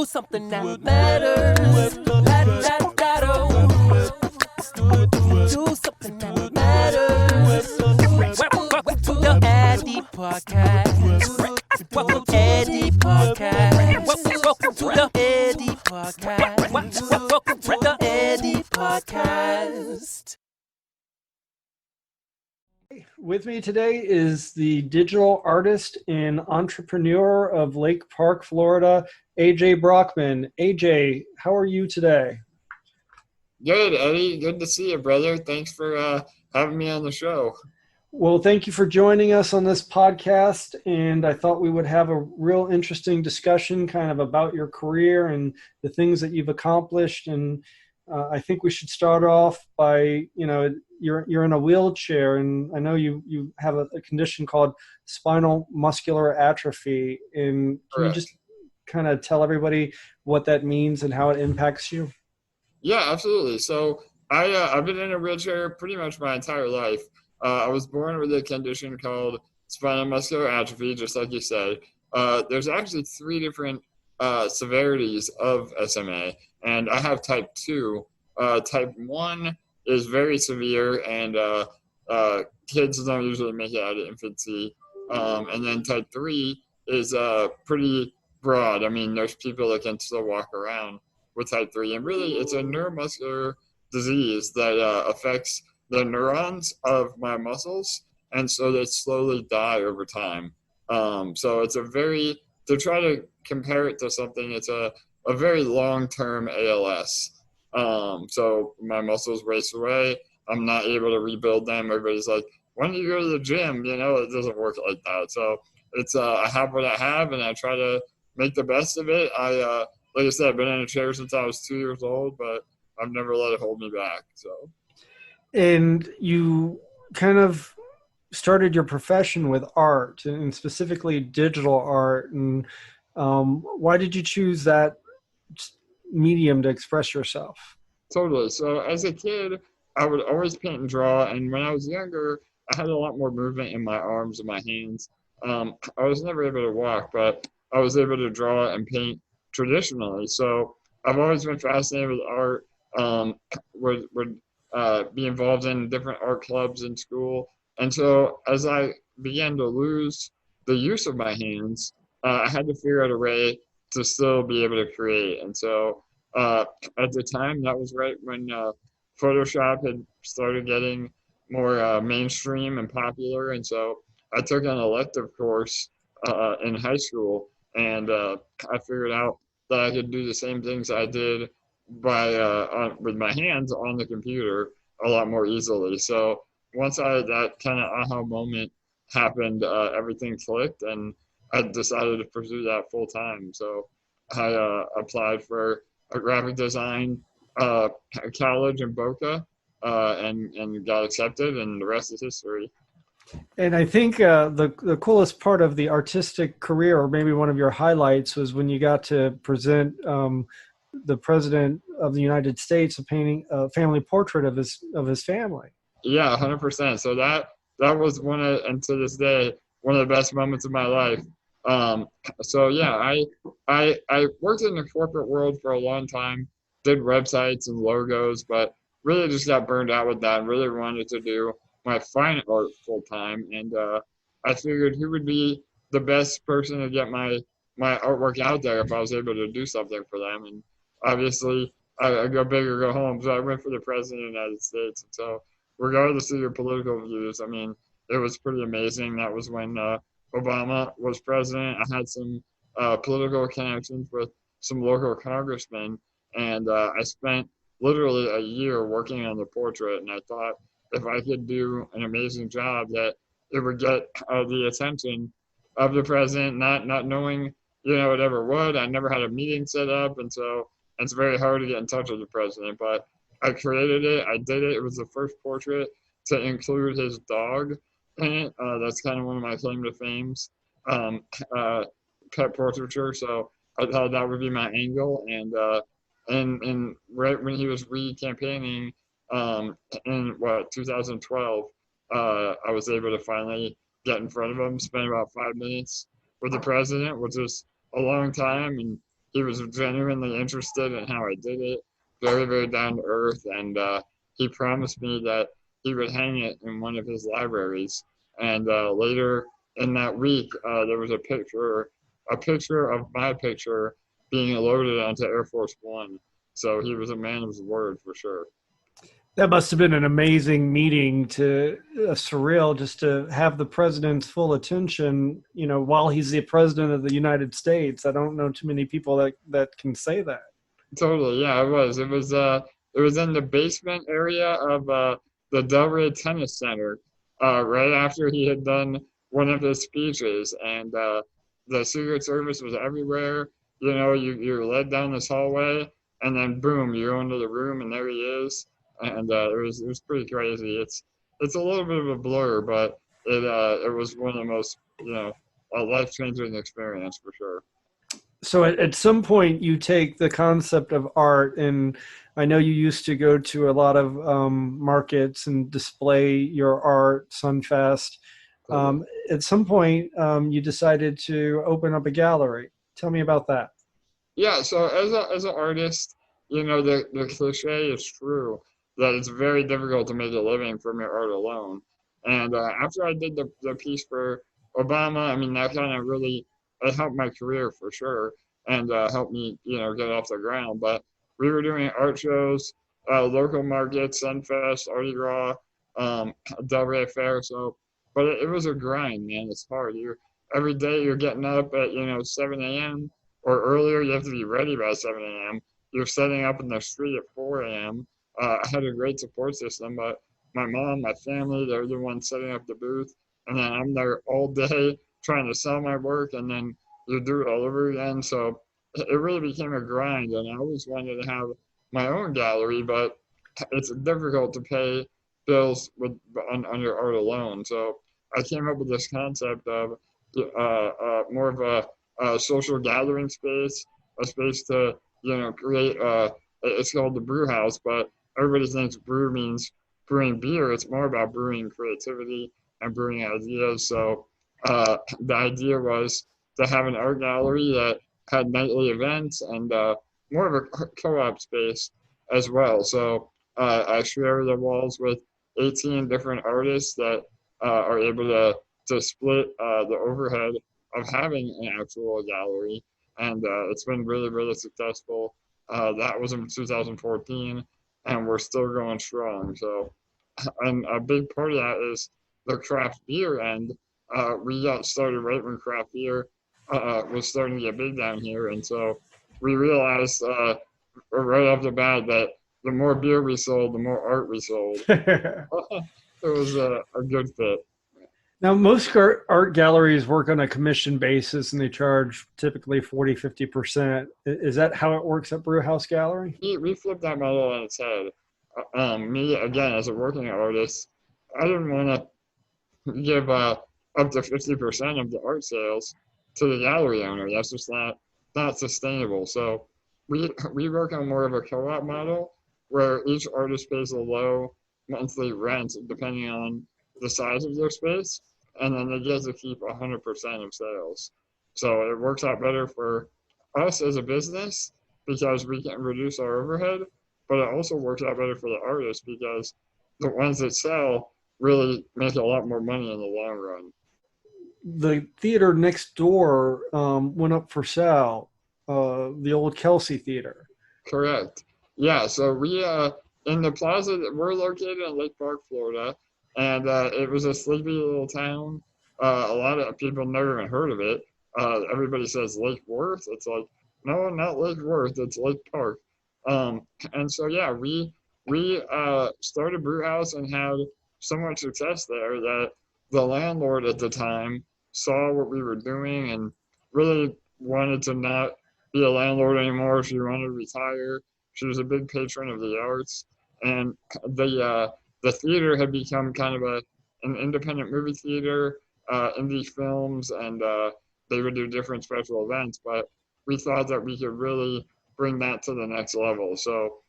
something that matters. Do something that matters. Welcome to the Addy Podcast. Welcome to Addy Podcast. Welcome to the Addy Podcast. Welcome to the Addy Podcast. With me today is the digital artist and entrepreneur of Lake Park, Florida, AJ Brockman. AJ, how are you today? Good, Eddie. Good to see you, brother. Thanks for having me on the show. Well, thank you for joining us on this podcast, and I thought we would have a real interesting discussion kind of about your career and the things that you've accomplished. And I think we should start off by, you're in a wheelchair, and I know you have a condition called spinal muscular atrophy. And can you just kind of tell everybody what that means and how it impacts you? Yeah, absolutely. So I've been in a wheelchair pretty much my entire life. I was born with a condition called spinal muscular atrophy, just like you said. There's actually 3 different severities of SMA, and I have type 2. Type 1 is very severe, and kids don't usually make it out of infancy. And then type 3 is pretty broad. I mean, there's people that can still walk around with type 3. And really, it's a neuromuscular disease that affects the neurons of my muscles, and so they slowly die over time. So it's to try to compare it to something, it's a very long-term ALS. So my muscles waste away. I'm not able to rebuild them. Everybody's like, when do you go to the gym? It doesn't work like that. So it's I have what I have, and I try to make the best of it. Like I said, I've been in a chair since I was 2 years old, but I've never let it hold me back. So. And you kind of started your profession with art, and specifically digital art. And why did you choose that medium to express yourself? Totally. So as a kid, I would always paint and draw. And when I was younger, I had a lot more movement in my arms and my hands. I was never able to walk, but I was able to draw and paint traditionally. So I've always been fascinated with art. Would be involved in different art clubs in school. And so as I began to lose the use of my hands, I had to figure out a way to still be able to create. And so at the time, that was right when Photoshop had started getting more mainstream and popular. And so I took an elective course in high school, and I figured out that I could do the same things I did with my hands on the computer a lot more easily. So once that kind of aha moment happened, everything clicked, and I decided to pursue that full time. So I applied for a graphic design college in Boca and got accepted, and the rest is history. And I think the coolest part of the artistic career, or maybe one of your highlights, was when you got to present the President of the United States a family portrait of his family. Yeah, 100%. So that was and to this day, one of the best moments of my life. So yeah, I worked in the corporate world for a long time, did websites and logos, but really just got burned out with that and really wanted to do my fine art full time. And I figured who would be the best person to get my artwork out there if I was able to do something for them. And obviously, I go big or go home. So I went for the President of the United States. And so regardless of your political views, I mean, it was pretty amazing. That was when Obama was president. I had some political connections with some local congressmen, and I spent literally a year working on the portrait. And I thought if I could do an amazing job, that it would get the attention of the president, not knowing, it ever would. I never had a meeting set up, and so it's very hard to get in touch with the president. But I created it. I did it. It was the first portrait to include his dog in it. That's kind of one of my claim to fames, pet portraiture. So I thought that would be my angle. And right when he was re-campaigning in 2012, I was able to finally get in front of him, spend about 5 minutes with the president, which is a long time, and he was genuinely interested in how I did it, very, very down to earth, and he promised me that he would hang it in one of his libraries. And later in that week, there was a picture of my picture being loaded onto Air Force One. So he was a man of his word for sure. That must have been an amazing meeting, to surreal, just to have the president's full attention, while he's the president of the United States. I don't know too many people that can say that. Totally, yeah, it was. It was in the basement area of the Delray Tennis Center, right after he had done one of his speeches, and the Secret Service was everywhere. You're led down this hallway, and then boom, you go into the room, and there he is. And it was pretty crazy. It's a little bit of a blur, but it was one of the most a life-changing experience for sure. So at some point you take the concept of art, and I know you used to go to a lot of markets and display your art, Sunfest. At some point you decided to open up a gallery. Tell me about that. Yeah, so as an artist, the cliche is true that it's very difficult to make a living from your art alone. And after I did the piece for Obama, I mean, that kind of really it helped my career for sure, and helped me, get off the ground. But we were doing art shows, local markets, Sunfest, Mardi Gras, Delray Fair. So, but it was a grind, man. It's hard. Every day you're getting up at 7 a.m. or earlier. You have to be ready by 7 a.m. You're setting up in the street at 4 a.m. I had a great support system, but my mom, my family, they're the ones setting up the booth, and then I'm there all day trying to sell my work, and then you do it all over again. So it really became a grind, and I always wanted to have my own gallery, but it's difficult to pay bills on your art alone. So I came up with this concept of more of a social gathering space, a space to create. It's called the brew house, but everybody thinks brew means brewing beer. It's more about brewing creativity and brewing ideas. So the idea was to have an art gallery that had nightly events and more of a co-op space as well. So I share the walls with 18 different artists that are able to split the overhead of having an actual gallery. And it's been really, really successful. That was in 2014, and we're still going strong. So, and a big part of that is the craft beer end. We got started right when craft beer was starting to get big down here, and so we realized right off the bat that the more beer we sold, the more art we sold. It was a good fit. Now, most art galleries work on a commission basis, and they charge typically 40-50%. Is that how it works at Brewhouse Gallery? We flipped that model on its head. Me, again, as a working artist, I didn't want to give up to 50% of the art sales to the gallery owner. That's just not sustainable. So we work on more of a co-op model where each artist pays a low monthly rent depending on the size of their space, and then they get to keep 100% of sales. So it works out better for us as a business because we can reduce our overhead, but it also works out better for the artists because the ones that sell really make a lot more money in the long run. The theater next door went up for sale, the old Kelsey Theater. Correct. Yeah, so we, in the plaza, we're located in Lake Park, Florida, and it was a sleepy little town. A lot of people never even heard of it. Everybody says Lake Worth. It's like, no, not Lake Worth. It's Lake Park. And so, yeah, we started brew house and had so much success there that the landlord at the time saw what we were doing and really wanted to not be a landlord anymore. She wanted to retire. She was a big patron of the arts, and the theater had become kind of an independent movie theater, indie films, and they would do different special events. But we thought that we could really bring that to the next level. So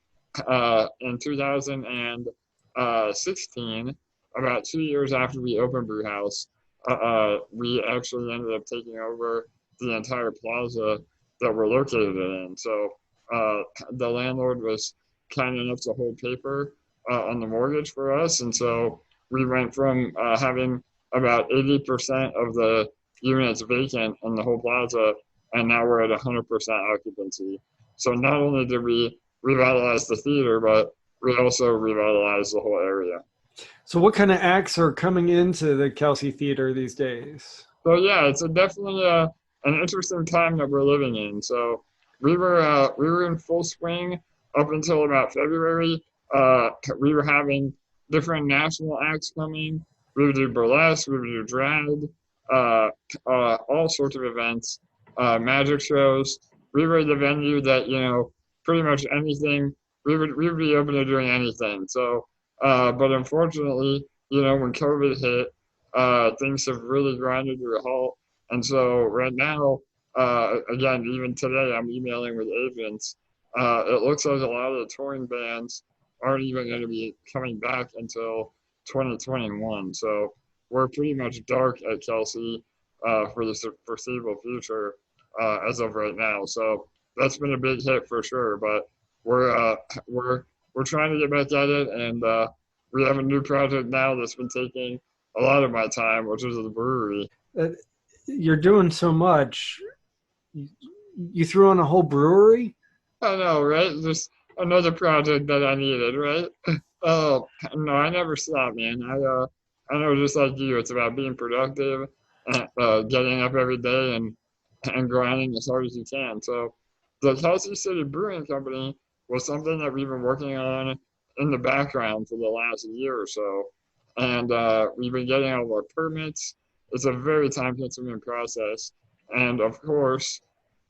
in 2016, about 2 years after we opened Brew House, we actually ended up taking over the entire plaza that we're located in. So the landlord was kind enough to hold paper on the mortgage for us, and so we went from having about 80% of the units vacant in the whole plaza, and now we're at 100% occupancy. So not only did we revitalize the theater, but we also revitalized the whole area. So what kind of acts are coming into the Kelsey Theater these days? So yeah, it's definitely an interesting time that we're living in. So we were in full swing up until about February. We were having different national acts coming. We would do burlesque, we would do drag, all sorts of events, magic shows. We were the venue that, you know, pretty much anything, we would be open to doing anything. So, but unfortunately, you know, when COVID hit, things have really grinded to a halt. And so right now, again, even today, I'm emailing with agents. It looks like a lot of the touring bands aren't even going to be coming back until 2021. So we're pretty much dark at Kelsey for the foreseeable future as of right now. So that's been a big hit for sure. But we're trying to get back at it, and we have a new project now that's been taking a lot of my time, which is the brewery. You're doing so much. You threw on a whole brewery? I know, right? Just another project that I needed, right? Oh, no, I never stop, man. I know, just like you, it's about being productive, and getting up every day and grinding as hard as you can. So the Kelsey City Brewing Company was something that we've been working on in the background for the last year or so. And we've been getting all of our permits. It's a very time-consuming process. And of course,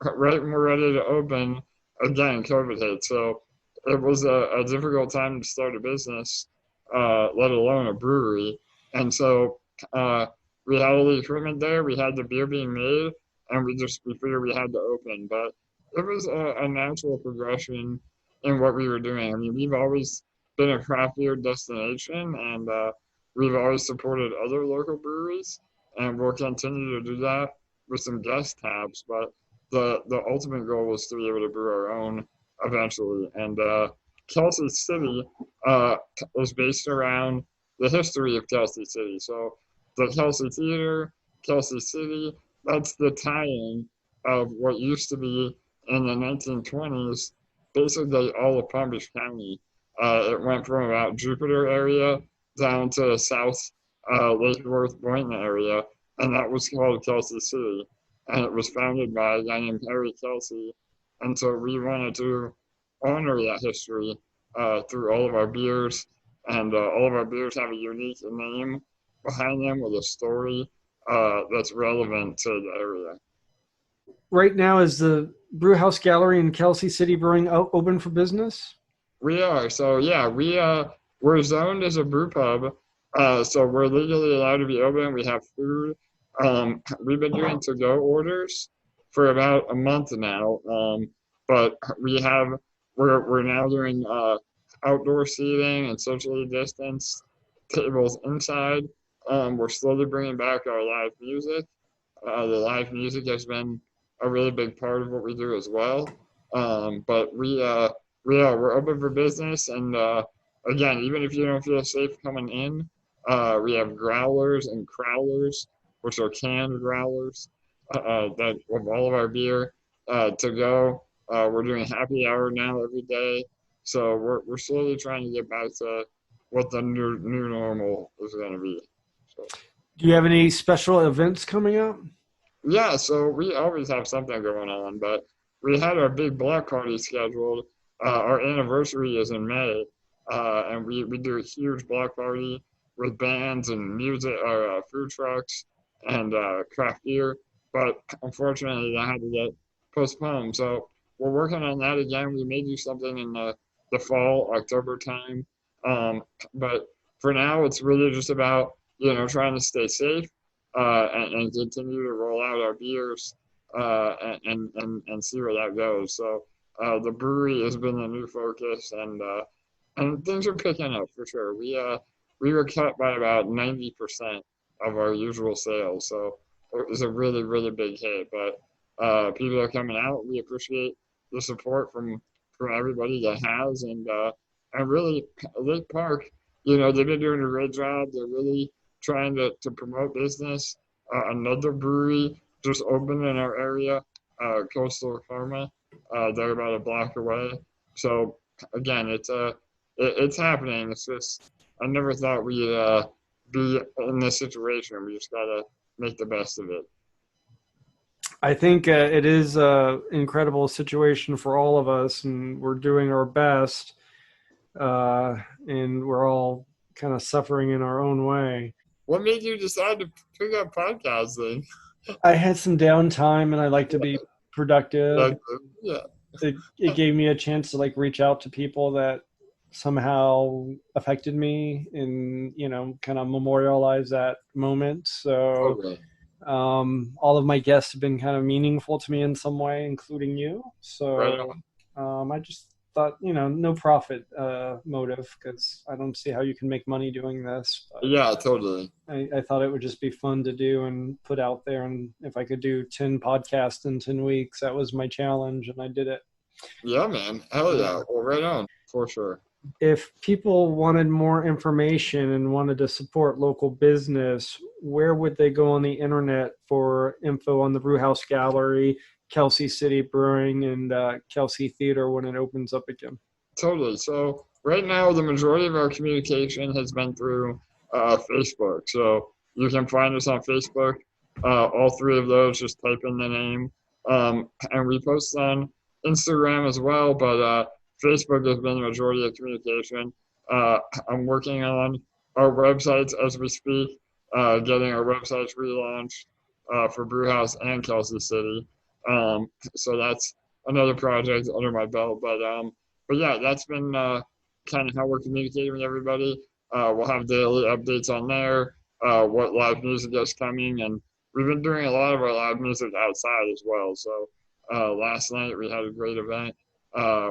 right when we're ready to open, again, COVID hit. So it was a difficult time to start a business, let alone a brewery. And so we had all the equipment there. We had the beer being made, and we figured we had to open. But it was a natural progression in what we were doing. I mean, we've always been a craft beer destination, and we've always supported other local breweries, and we'll continue to do that with some guest taps. But the ultimate goal was to be able to brew our own eventually. And Kelsey City is based around the history of Kelsey City. So the Kelsey Theater, Kelsey City, that's the tie-in of what used to be in the 1920s, basically all of Palm Beach County. It went from about Jupiter area down to South Lake Worth Boynton area, and that was called Kelsey City. And it was founded by a guy named Harry Kelsey. And so we wanted to honor that history through all of our beers. And all of our beers have a unique name behind them with a story that's relevant to the area. Right now, is the Brew House Gallery in Kelsey City Brewing open for business? We are. So yeah, we're zoned as a brew pub. So we're legally allowed to be open. We have food. We've been doing to-go orders for about a month now. But we're now doing outdoor seating and socially distanced tables inside. We're slowly bringing back our live music. The live music has been a really big part of what we do as well. But we're open for business, and again, even if you don't feel safe coming in, we have growlers and crowlers, which are canned growlers that with all of our beer to go. We're doing happy hour now every day, so we're slowly trying to get back to what the new normal is going to be. So. Do you have any special events coming up? Yeah, so we always have something going on, but we had our big block party scheduled. Our anniversary is in May, and we do a huge block party with bands and music, food trucks, and craft beer. But unfortunately, that had to get postponed. So we're working on that again. We may do something in the fall, October time. But for now, it's really just about, trying to stay safe and continue to roll out our beers and see where that goes. So the brewery has been the new focus, and things are picking up for sure. We were cut by about 90% of our usual sales, so it was a really, really big hit. But people are coming out. We appreciate the support from everybody that has, and really Lake Park, they've been doing a great job. They're really trying to promote business. Another brewery just opened in our area, Coastal Karma. They're about a block away. So again, it's happening. It's just I never thought we'd be in this situation. We just gotta make the best of it. I think it is an incredible situation for all of us, and we're doing our best, and we're all kind of suffering in our own way. What made you decide to pick up podcasting? I had some downtime, and I like to be productive. Yeah. It gave me a chance to reach out to people that somehow affected me, and kind of memorialize that moment. So. Totally. All of my guests have been kind of meaningful to me in some way, including you. So Right. I just thought, no profit motive, because I don't see how you can make money doing this. But Yeah, totally. I thought it would just be fun to do and put out there. And if I could do 10 podcasts in 10 weeks, that was my challenge, and I did it. Yeah, man. Hell yeah. Well, right on, for sure. If people wanted more information and wanted to support local business, where would they go on the internet for info on the Brewhouse Gallery, Kelsey City Brewing, and Kelsey Theater when it opens up again? Totally. So right now, the majority of our communication has been through Facebook. So you can find us on Facebook. All three of those, just type in the name. And we post on Instagram as well, but Facebook has been the majority of communication. I'm working on our websites as we speak, getting our websites relaunched for Brewhouse and Kelsey City. So that's another project under my belt. But yeah, that's been kind of how we're communicating with everybody. We'll have daily updates on there, what live music is coming, and we've been doing a lot of our live music outside as well. So last night we had a great event.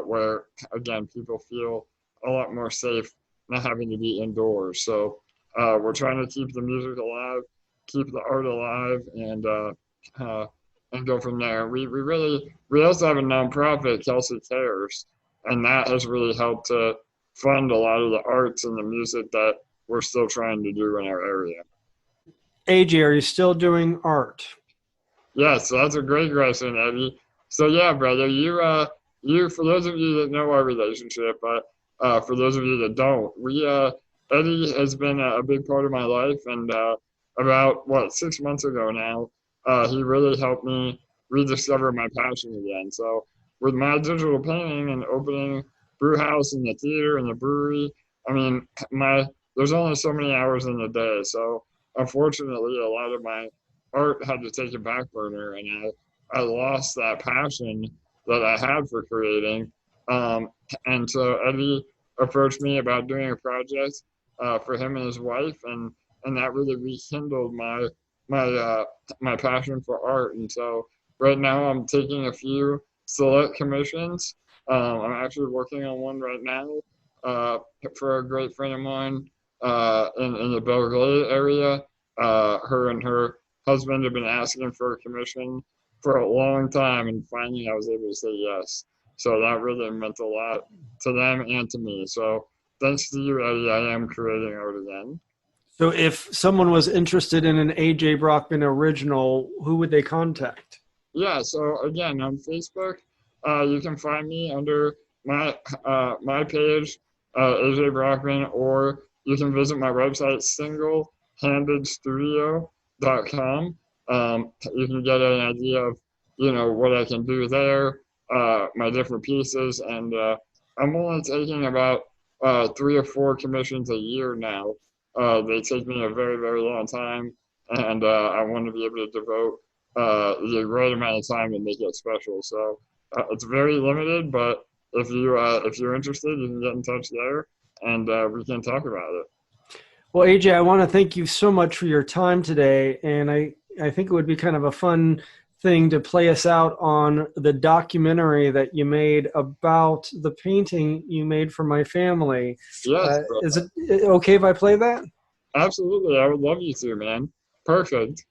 Where again people feel a lot more safe not having to be indoors. So we're trying to keep the music alive, keep the art alive, and go from there. We also have a nonprofit, Kelsey Cares, and that has really helped to fund a lot of the arts and the music that we're still trying to do in our area. AJ, are you still doing art? Yeah, so that's a great question, Eddie. So yeah, brother, you, for those of you that know our relationship, but for those of you that don't, Eddie has been a big part of my life, and about 6 months ago now, he really helped me rediscover my passion again. So with my digital painting and opening Brewhouse and the theater and the brewery, I mean, there's only so many hours in the day, so unfortunately, a lot of my art had to take a back burner, and I lost that passion that I had for creating. And so Eddie approached me about doing a project for him and his wife, and that really rekindled my passion for art. And so right now I'm taking a few select commissions. I'm actually working on one right now for a great friend of mine in the Belgrade area. Her and her husband have been asking for a commission for a long time, and finally I was able to say yes. So that really meant a lot to them and to me. So thanks to you, Eddie, I am creating art again. So if someone was interested in an AJ Brockman original, who would they contact? Yeah, so again, on Facebook, you can find me under my page, AJ Brockman, or you can visit my website, singlehandedstudio.com. You can get an idea of, what I can do there, my different pieces, and I'm only taking about 3 or 4 commissions a year now. They take me a very, very long time, and I want to be able to devote the right amount of time and make it special. So it's very limited, but if you're interested, you can get in touch there, and we can talk about it. Well, AJ, I want to thank you so much for your time today, and I think it would be kind of a fun thing to play us out on the documentary that you made about the painting you made for my family. Yes. Is it okay if I play that? Absolutely. I would love you to, man. Perfect.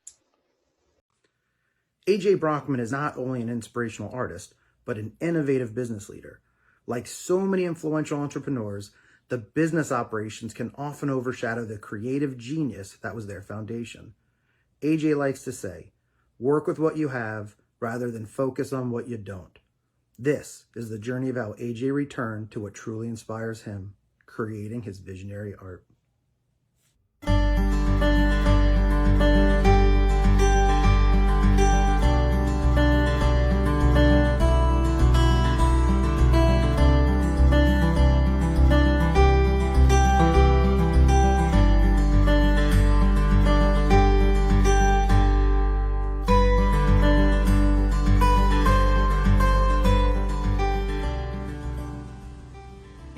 A.J. Brockman is not only an inspirational artist, but an innovative business leader. Like so many influential entrepreneurs, the business operations can often overshadow the creative genius that was their foundation. A.J. likes to say, work with what you have rather than focus on what you don't. This is the journey of how A.J. returned to what truly inspires him, creating his visionary art.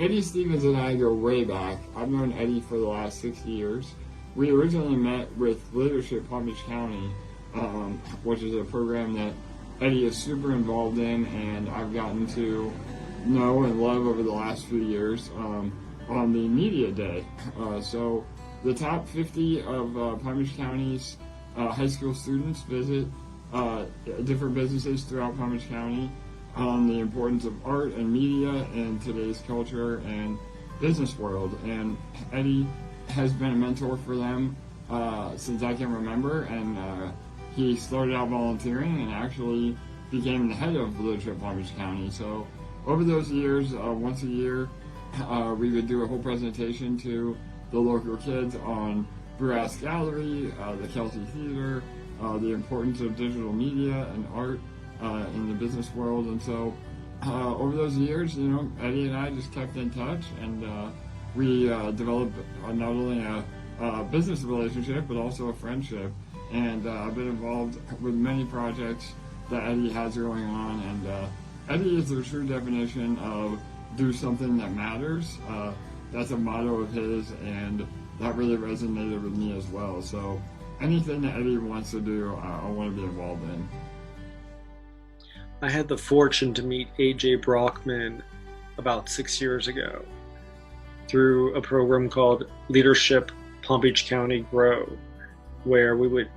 Eddie Stevens and I go way back. I've known Eddie for the last 6 years. We originally met with Leadership Palm Beach County, which is a program that Eddie is super involved in, and I've gotten to know and love over the last few years on the media day. So the top 50 of Palm Beach County's high school students visit different businesses throughout Palm Beach County on the importance of art and media in today's culture and business world. And Eddie has been a mentor for them since I can remember, and he started out volunteering and actually became the head of Leadership Palm Beach County. So over those years, once a year, we would do a whole presentation to the local kids on Brewhouse Gallery, the Kelsey Theater, the importance of digital media and art in the business world. And so over those years, Eddie and I just kept in touch, and we developed not only a business relationship but also a friendship. And I've been involved with many projects that Eddie has going on, and Eddie is the true definition of do something that matters. That's a motto of his, and that really resonated with me as well. So anything that Eddie wants to do, I want to be involved in. I had the fortune to meet A.J. Brockman about 6 years ago through a program called Leadership Palm Beach County Grow, where we would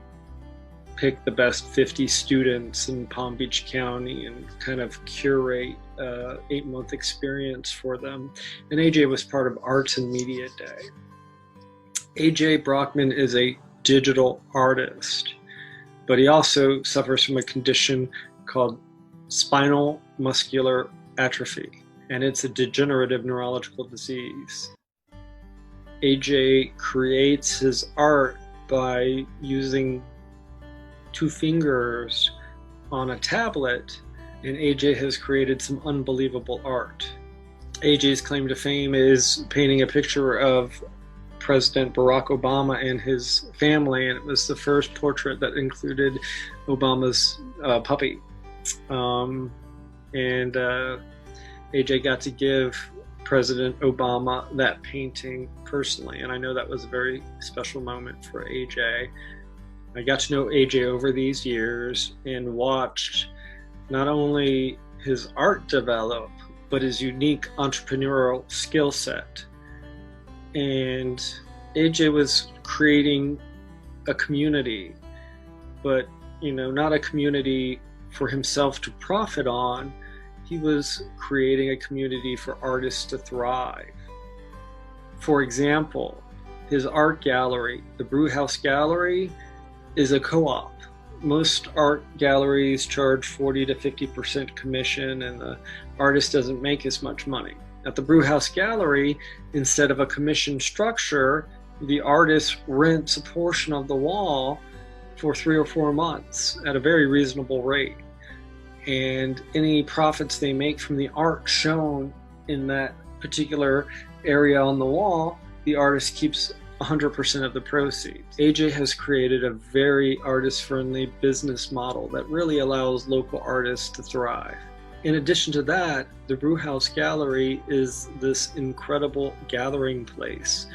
pick the best 50 students in Palm Beach County and kind of curate an 8-month experience for them. And A.J. was part of Arts and Media Day. A.J. Brockman is a digital artist, but he also suffers from a condition called Spinal Muscular Atrophy, and it's a degenerative neurological disease. AJ creates his art by using 2 fingers on a tablet, and AJ has created some unbelievable art. AJ's claim to fame is painting a picture of President Barack Obama and his family, and it was the first portrait that included Obama's puppy. AJ got to give President Obama that painting personally, and I know that was a very special moment for AJ. I got to know AJ over these years and watched not only his art develop, but his unique entrepreneurial skill set. And AJ was creating a community, but not a community for himself to profit on. He was creating a community for artists to thrive. For example, his art gallery, the Brewhouse Gallery, is a co-op. Most art galleries charge 40 to 50% commission, and the artist doesn't make as much money. At the Brewhouse Gallery, instead of a commission structure, the artist rents a portion of the wall for 3 or 4 months at a very reasonable rate. And any profits they make from the art shown in that particular area on the wall, the artist keeps 100% of the proceeds. AJ has created a very artist-friendly business model that really allows local artists to thrive. In addition to that, the Brewhouse Gallery is this incredible gathering place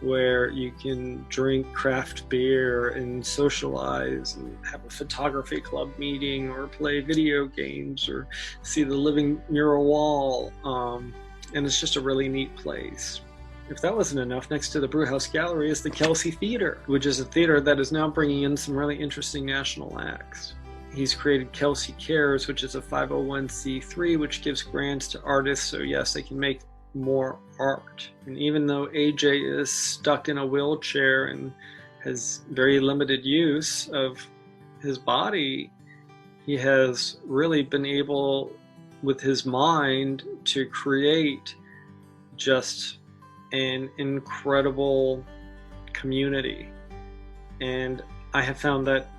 where you can drink craft beer and socialize and have a photography club meeting or play video games or see the living mural wall. And it's just a really neat place. If that wasn't enough, next to the Brewhouse Gallery is the Kelsey Theater, which is a theater that is now bringing in some really interesting national acts. he's created Kelsey Cares, which is a 501c3, which gives grants to artists so yes, they can make more art. And even though AJ is stuck in a wheelchair and has very limited use of his body, he has really been able, with his mind, to create just an incredible community. And I have found that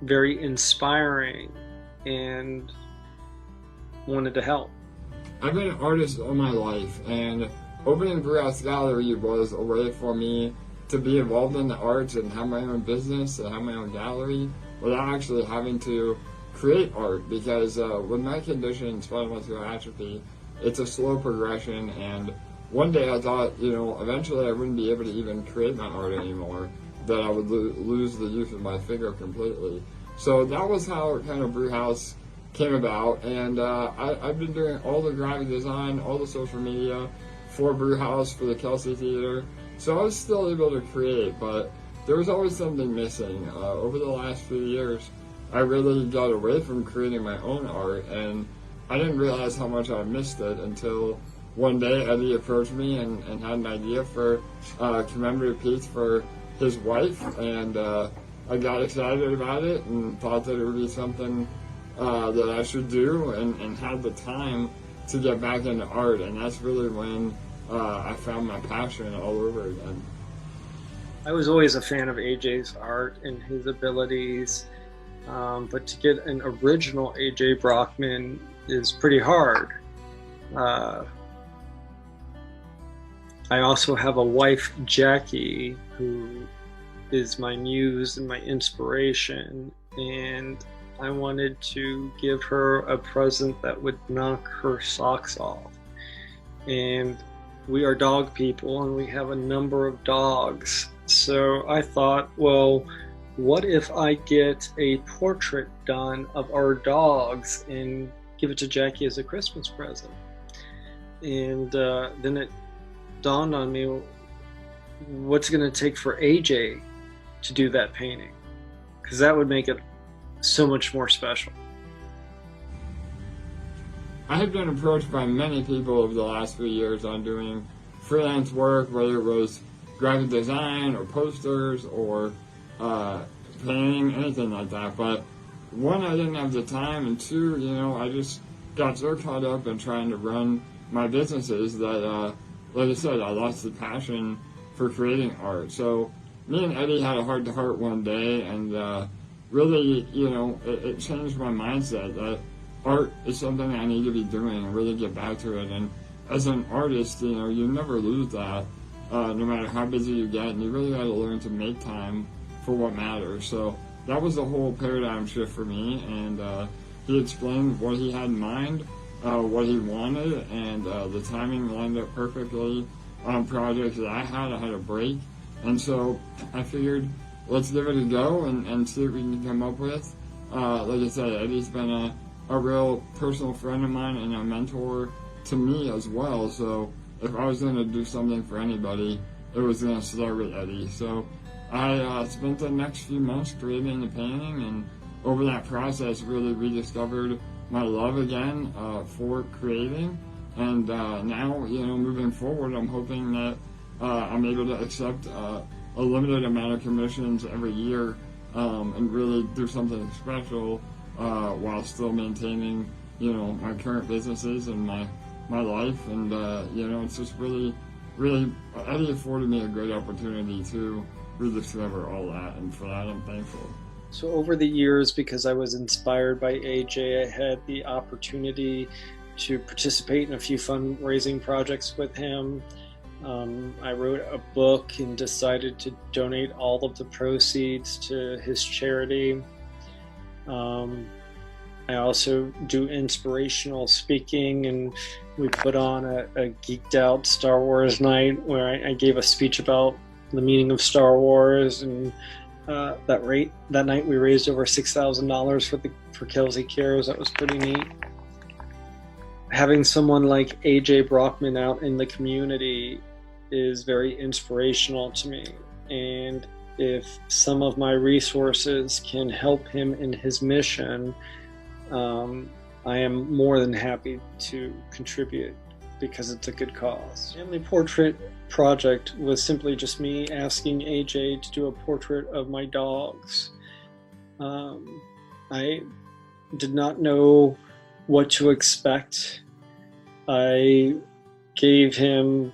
very inspiring and wanted to help. I've been an artist all my life, and opening Brewhouse Gallery was a way for me to be involved in the arts and have my own business and have my own gallery without actually having to create art, because with my condition, spinal muscular atrophy, it's a slow progression, and one day I thought, eventually I wouldn't be able to even create my art anymore, that I would lose the use of my finger completely. So that was how kind of Brewhouse came about, and I've been doing all the graphic design, all the social media for Brewhouse, for the Kelsey Theater, so I was still able to create, but there was always something missing. Over the last few years, I really got away from creating my own art, and I didn't realize how much I missed it until one day Eddie approached me and had an idea for a commemorative piece for his wife, and I got excited about it and thought that it would be something that I should do, and had the time to get back into art, and that's really when I found my passion all over again. I was always a fan of AJ's art and his abilities, but to get an original AJ Brockman is pretty hard. I also have a wife, Jackie, who is my muse and my inspiration, and I wanted to give her a present that would knock her socks off. And we are dog people, and we have a number of dogs. So I thought, well, what if I get a portrait done of our dogs and give it to Jackie as a Christmas present? And then it dawned on me, what's going to take for AJ to do that painting? Because that would make it so much more special. I have been approached by many people over the last few years on doing freelance work, whether it was graphic design or posters or painting, anything like that. But one, I didn't have the time, and two, I just got so caught up in trying to run my businesses that, like I said, I lost the passion for creating art. So me and Eddie had a heart-to-heart one day, and really, it changed my mindset that art is something I need to be doing and really get back to it. And as an artist, you never lose that, no matter how busy you get, and you really got to learn to make time for what matters. So that was the whole paradigm shift for me, and he explained what he had in mind, what he wanted, and the timing lined up perfectly on projects that I had a break. And so I figured, let's give it a go and see what we can come up with. Like I said, Eddie's been a real personal friend of mine and a mentor to me as well. So if I was going to do something for anybody, it was going to start with Eddie. So I spent the next few months creating the painting, and over that process really rediscovered my love again for creating. And now, moving forward, I'm hoping that I'm able to accept a limited amount of commissions every year and really do something special while still maintaining, my current businesses and my life. And, it's just really, Eddie afforded me a great opportunity to rediscover all that, and for that I'm thankful. So over the years, because I was inspired by AJ, I had the opportunity to participate in a few fundraising projects with him. I wrote a book and decided to donate all of the proceeds to his charity. I also do inspirational speaking, and we put on a geeked out Star Wars night where I gave a speech about the meaning of Star Wars, and that night we raised over $6,000 for Kelsey Cares. That was pretty neat. Having someone like AJ Brockman out in the community is very inspirational to me, and if some of my resources can help him in his mission, I am more than happy to contribute because it's a good cause. Family portrait project was simply just me asking AJ to do a portrait of my dogs. I did not know what to expect. I gave him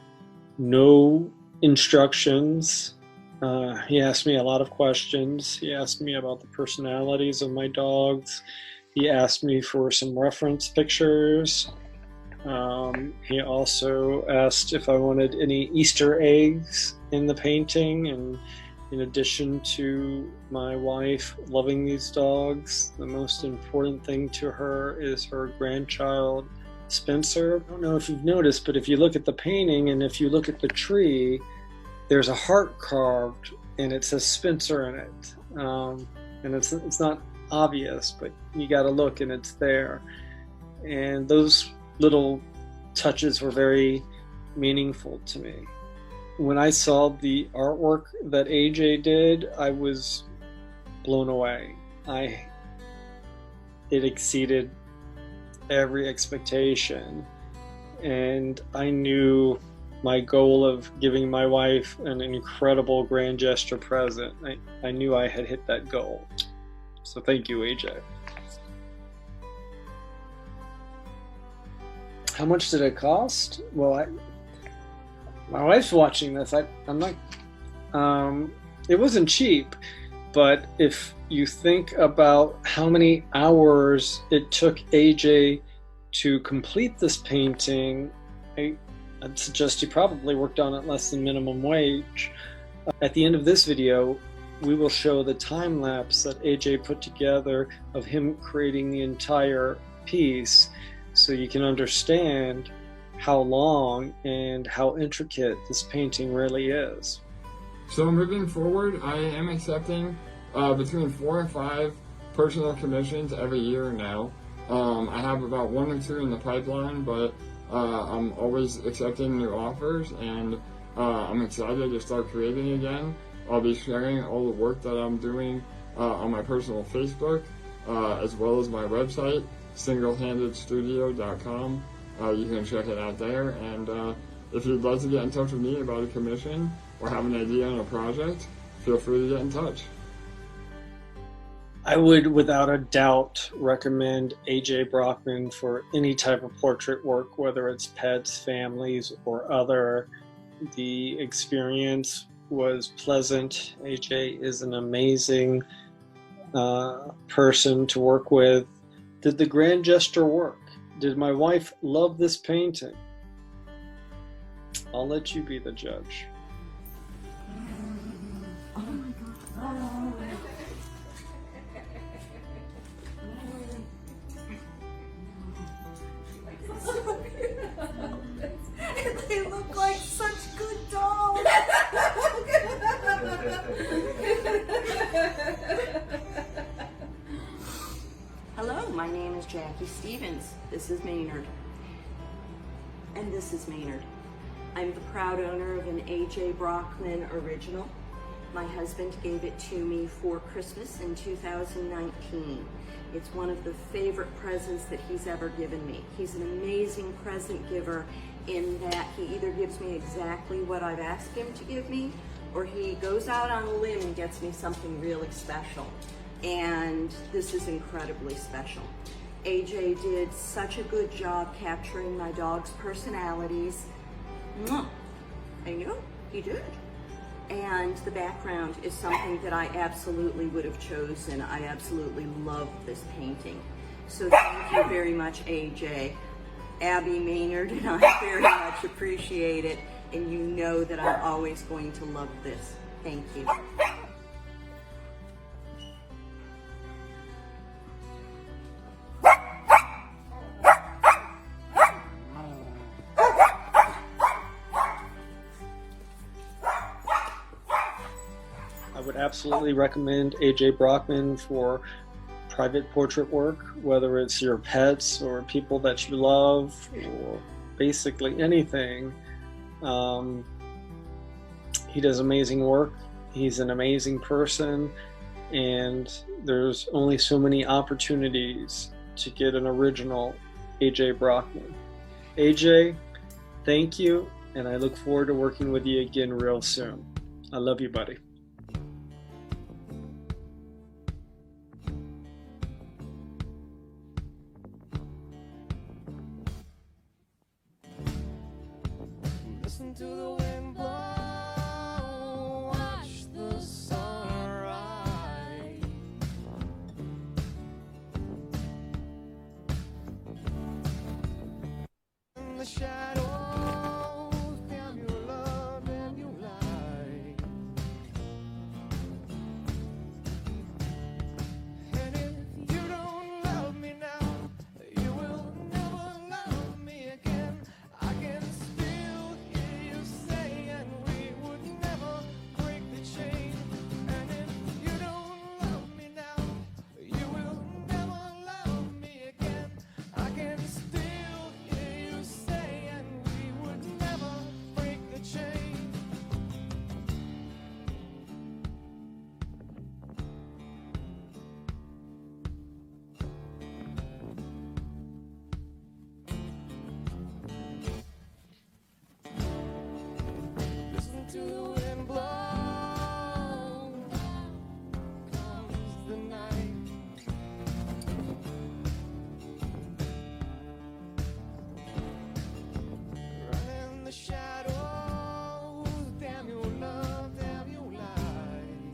no instructions. He asked me a lot of questions. He asked me about the personalities of my dogs. He asked me for some reference pictures. He also asked if I wanted any Easter eggs in the painting, and in addition to my wife loving these dogs, the most important thing to her is her grandchild, Spencer. I don't know if you've noticed, but if you look at the painting and if you look at the tree, there's a heart carved and it says Spencer in it. And it's not obvious, but you got to look and it's there. And those little touches were very meaningful to me. When I saw the artwork that AJ did, I was blown away. It exceeded every expectation, and I knew my goal of giving my wife an incredible grand gesture present. I knew I had hit that goal. So thank you, AJ. How much did it cost? Well, my wife's watching this. I'm not. It wasn't cheap, but if you think about how many hours it took AJ to complete this painting, I'd suggest he probably worked on it less than minimum wage. At the end of this video, we will show the time lapse that AJ put together of him creating the entire piece, so you can understand how long and how intricate this painting really is. So moving forward, I am accepting between 4 and 5 personal commissions every year now. I have about 1 or 2 in the pipeline, but I'm always accepting new offers, and I'm excited to start creating again. I'll be sharing all the work that I'm doing on my personal Facebook, as well as my website, singlehandedstudio.com. You can check it out there, and if you'd like to get in touch with me about a commission or have an idea on a project, feel free to get in touch. I would, without a doubt, recommend AJ Brockman for any type of portrait work, whether it's pets, families, or other. The experience was pleasant. AJ is an amazing person to work with. Did the grand gesture work? Did my wife love this painting? I'll let you be the judge. Oh my God. They look like such good dolls. Hello, my name is Jackie Stevens. This is Maynard. And this is Maynard. I'm the proud owner of an AJ Brockman original. My husband gave it to me for Christmas in 2019. It's one of the favorite presents that he's ever given me. He's an amazing present giver in that he either gives me exactly what I've asked him to give me, or he goes out on a limb and gets me something really special. And this is incredibly special. AJ did such a good job capturing my dog's personalities. I knew he did. And the background is something that I absolutely would have chosen. I absolutely love this painting. So thank you very much, AJ. Abby, Maynard, and I very much appreciate it. And you know that I'm always going to love this. Thank you. I would absolutely recommend AJ Brockman for private portrait work, whether it's your pets or people that you love or basically anything. He does amazing work. He's an amazing person, and there's only so many opportunities to get an original AJ Brockman. AJ, thank you, and I look forward to working with you again real soon. I love you, buddy. Listen to the wind blow, watch the sun rise. In the shadows, damn your love and your light. And if you don't love me now, you will never love me again. I can still hear you saying we would never break the chain. And if you don't love me now, you will never love me again. I can still hear you saying we would never break the chain. Listen to the wind blow, comes the night. Run in the shadows, damn your love, damn your light.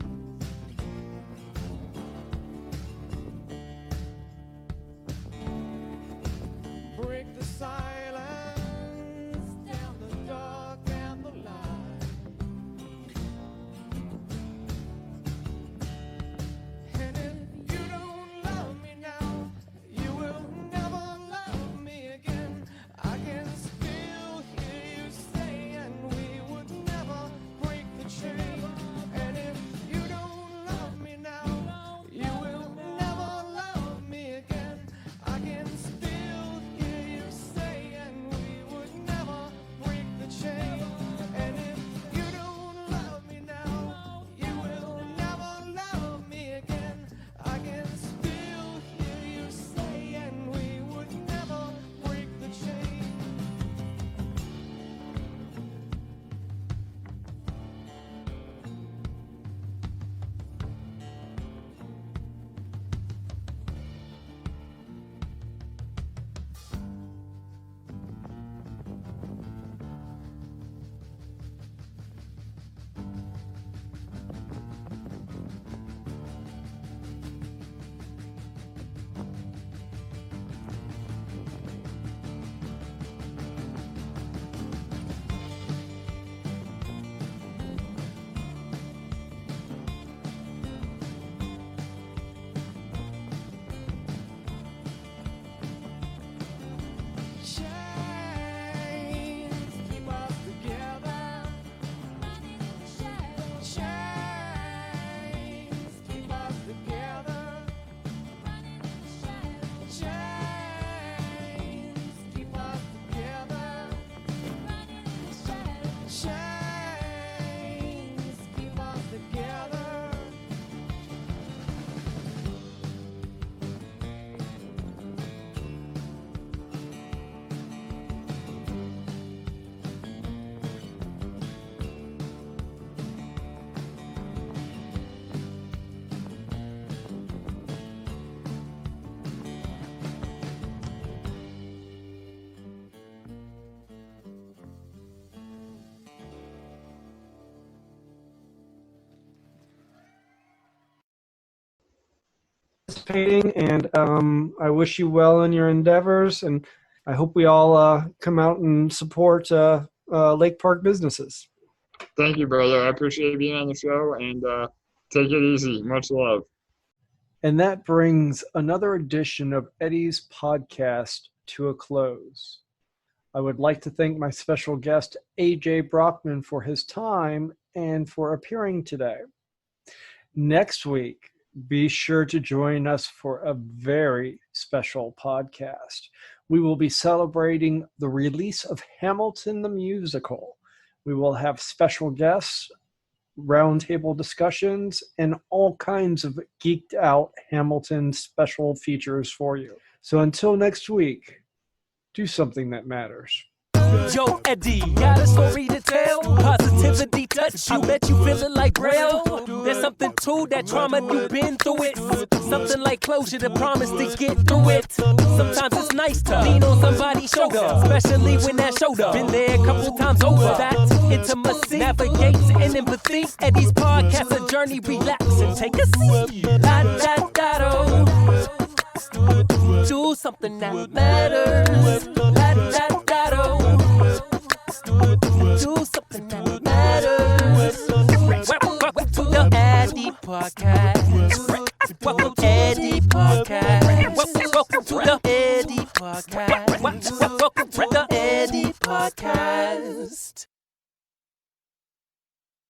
Break the silence, down the dark and the light. And if you don't love me now, you will never love me again. I can still hear you saying we would never break the chain. And if you don't love me now, you will never love me again. I can still hear you saying we would never break the chain. And if you don't love me now, you will never love me again. I can still hear you saying we would never break the chain. Chains keep us together. Chains keep us together. Chains keep us together. Chains keep us together. Participating, and I wish you well in your endeavors, and I hope we all come out and support Lake Park businesses. Thank you, brother. I appreciate being on the show, and take it easy. Much love. And that brings another edition of Eddie's podcast to a close. I would like to thank my special guest, AJ Brockman, for his time and for appearing today. Next week, be sure to join us for a very special podcast. We will be celebrating the release of Hamilton the Musical. We will have special guests, roundtable discussions, and all kinds of geeked out Hamilton special features for you. So until next week, do something that matters. Yo, Eddie, got a story to tell. Positivity touch you, bet you feeling like Braille. There's something to that trauma, you've been through it. Something like closure, the promise to get through it. Sometimes it's nice to lean on somebody's shoulder, especially when that shoulder been there a couple times over. That intimacy navigates in empathy. Eddie's podcast, a journey, relax and take a seat. Do something that matters. Do something that matters. Welcome to the Addy Podcast. Welcome to Addy Podcast. Welcome to the